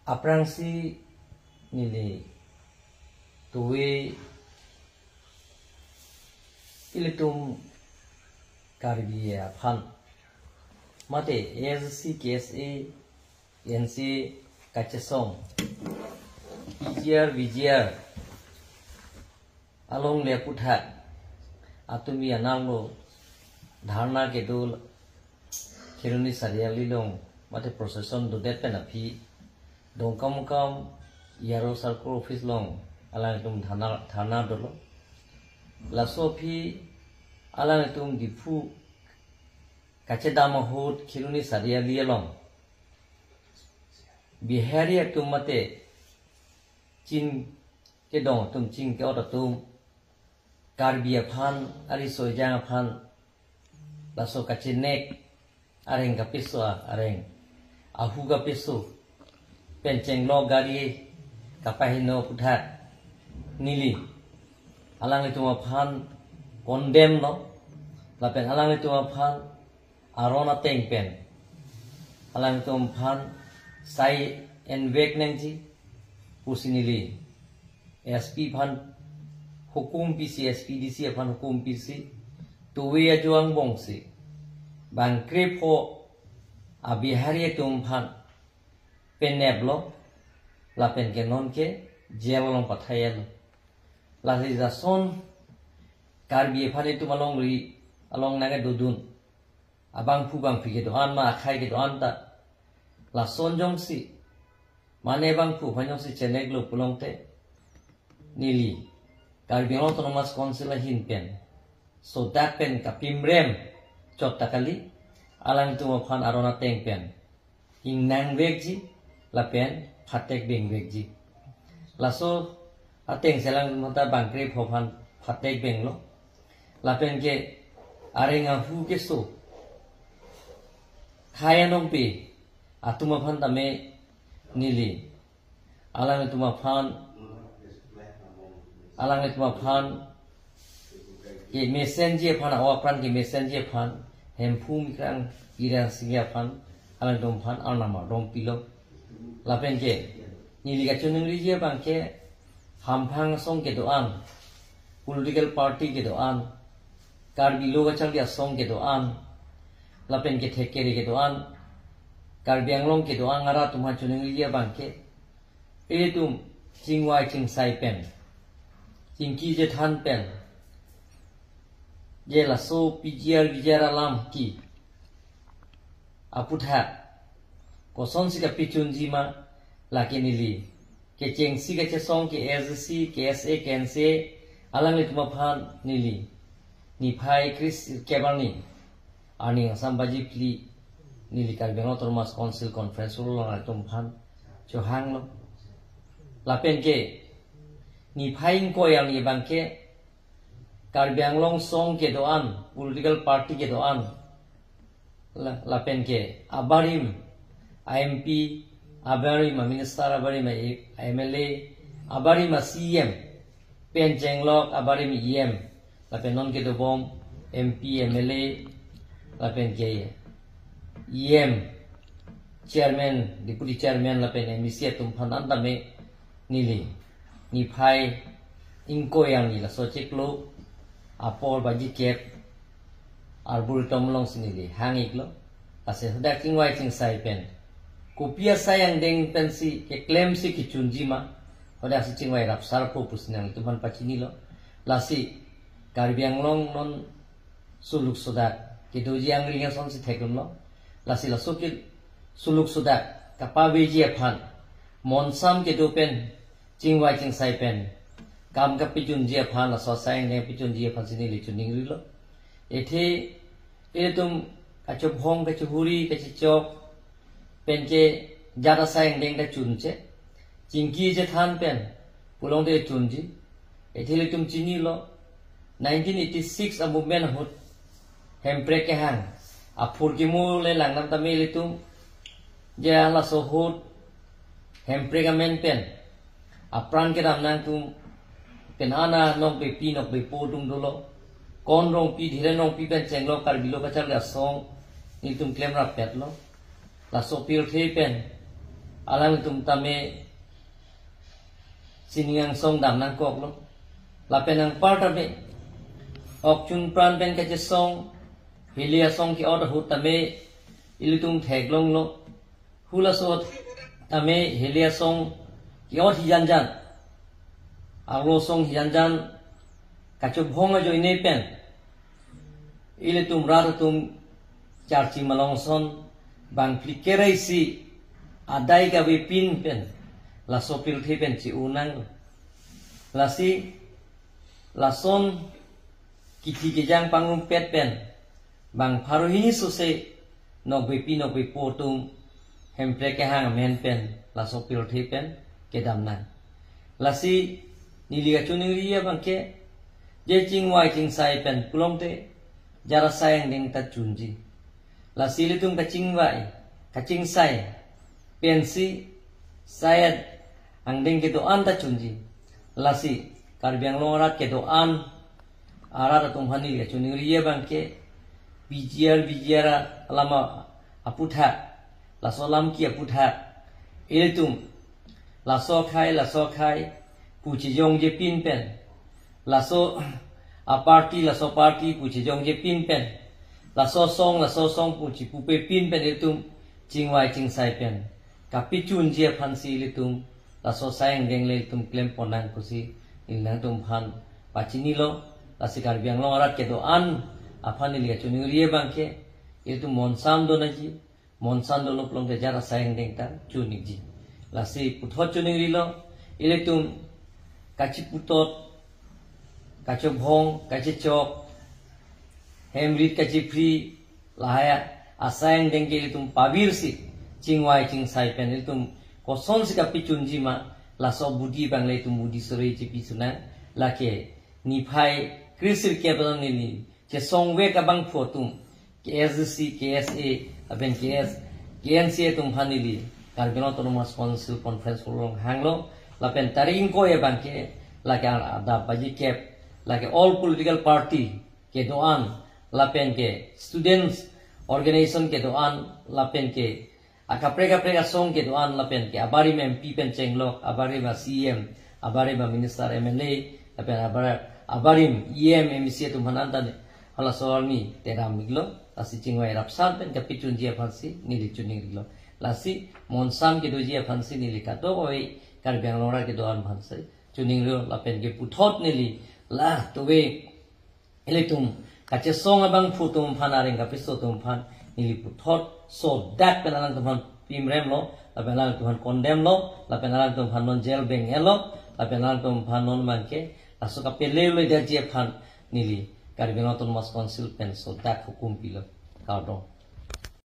aprangsi nili tuwe ilitum karbiya phan mate ASC KSA NC kachesong VGR along le puthat atumi ananglo dharna kedul khiruni sariali long mate procession do det pen aphi dongkam kam yaro circle office long alang tum thana dolo la sofi alang tum difu kachedama hot khiruni sariali long bihari tum mate chin ke dong tum chin ke ot tum karbiya phan ari soijang phan la so kachinek areng kapiso areng ahu kapiso penceng lo gari kapahino puthat nili alang itu phan condemn no lapen alang itu phan arona teng pen alang itu phan sai envek nengji pusinili SP phan hukum PC SPDC phan hukum PC tuwe ajuang bongsi bangkre po abihari tum phan peneblo lapen ke non ke jelong pathayel la son karbi phane tu malong ri along naga dudun abang pu bang phi ke do an ma khai ke do an ta la son jong si mane bang pu phanyong si chenek lo pulong te nili karbi autonomous council hin pen so that pen kapimrem chot takali alang tu phan arona teng pen ing nang vekji la pen phatek beng vekji la so ateng selang mata bangkre phophan phatek beng lo la pen ke arenga hu ke so khaya nong pe atuma phan tame nili alang tu phan ke messenger phan awapran ke messenger phan hempum krang irang singya phan alang dom phan alnama dom pilo lapen ke nili ka chunung ri je bang ke hamphang song ke doan political party ke doan karbi loga chang dia song ke doan lapen ke thekeri ke doan karbi anglong ke doan ngara tumha chunung ri je bang ke e tum chingwai ching sai pen chingki je than pen ye la so PGR alam ki aputha koson si ka pichunji ma la ke nili ke cheng si ka song ke ASC KSA KNC alang le tuma phan nili ni phai Chris Kebani ani sambaji pli nili kal bengo autonomous council conference lo la tum phan cho hang lo la pen ke ni phai ko yang ni bang ke Karbianglong song ke doan political party ke doan lapen ke abarim IMP abarim minister abarim MLA abarim CM penjenglok abarim EM lapen non ke do bom MP MLA lapen ke EM chairman deputy chairman lapen MEC tum phanan dame nili ni phai ingko yang ni la so cheklo apor baji kep arbul tomlong sinili hangik lo ase hoda kingwai ching sai pen kopia sayang deng pensi ke claim si ki chunji ma hoda si chingwai rap sar po pusnang tuman pachini lo lasi karbianglong non suluk sodat ke doji angri son si thekum lo lasi la sokil suluk sodat kapabeji aphan monsam ke do pen chingwai ching sai pen kam ka pichun je phan la so sai ne pichun je phan sini le chuning ri lo ethe e tum ka chu phong ka chu huri ka chu chok pen ke jara sai deng da chun che chingki je than pen pulong de chun ji ethe le tum chini lo 1986 a movement hot hempre ke hang a phur ki mu le lang nam ta me le tum je la so hot hempre ka men pen a pran ke ram nang tum penana nong pe pi nok pe po tung dolo kon rong pi dhire nong pi pen cheng lo kar bilo ka chal ga song ni tum claim rap pet lo la so pil the pen alang tum tame siningang song dam nang kok lo lapen ang part of it ok chun pran pen ka che song hilia song ki order hu tame ilitum thek long lo hula so tame hilia song ki or hijan jan aglo song hijan jan ka chu bhong jo ine pen ilitum tum charchi malong son bang flikerai si adai ka we pin pen la sopil the pen chi unang la si la son kiti ke jang pangum pet pen bang pharuhini so se no we pin no we potum hempre ke hang men pen la sopil the pen ke dam na la si niliga chuning ria bang ke je ching wai ching sai pen kulong te jara sayang ding ta chunji la si litum ka ching wai ka ching sai pen si sayad ang ding ke do an ta chunji la si karbiang longat ke do an ara tum hani ke chuning ria bang ke bijiar lama aputha la solam ki aputha ilitum la so khai puchi jong je pin pen la so a party puchi jong je pin pen la so song puchi pupe pin pen ilitum chingwai ching sai pen kapi chun je phan si ilitum la so sayang deng le tum klem ponang kusi ilnang tum phan pachini lo la sikar biang lo arat ke do an aphan ilia chuni rie bang ke ilitum monsam do na ji monsan do lo plong ke jara sayang deng ta chuni ji la si puthot chuni ri lo ilitum kachi putot kacho bhong kachi chok hemrit kachi free lahaya asayang deng ke ilitum pabir si chingwai ching sai pen ilitum koson si kapi chunji ma la so budi bang le tum budi sore chi pisuna la ke ni phai krisir ke ban ni che songwe ka bang photum KSC KSA aben KS KNC tum phanili karbino autonomous council conference long hanglo la pen taring ko e bang ke la ka da baji ke la ke all political party ke doan la pen ke students organization ke doan la pen ke akaprega song ke doan la pen ke abari mem MP pen chenglok abari ma CM abari ma minister MLA apen abarim EM MC tum hananta hala sorni teram miglo asi chingwai rapsan pen kapitun jia phansi nili chuning riglo lasi monsam ke dojia phansi nili ka to oi karbiang lora ke doan phansi chuning ro la pen ke puthot nili la to we eletum kache song abang phutum phanaring kapiso tum phan nili puthot so that penalang tum pimrem lo la penalang tum condemn lo la penalang tum non jail beng elo la penalang tum non manke asuka pele le dia phan nili karbiang autonomous council pen so that hukum pilo kaudong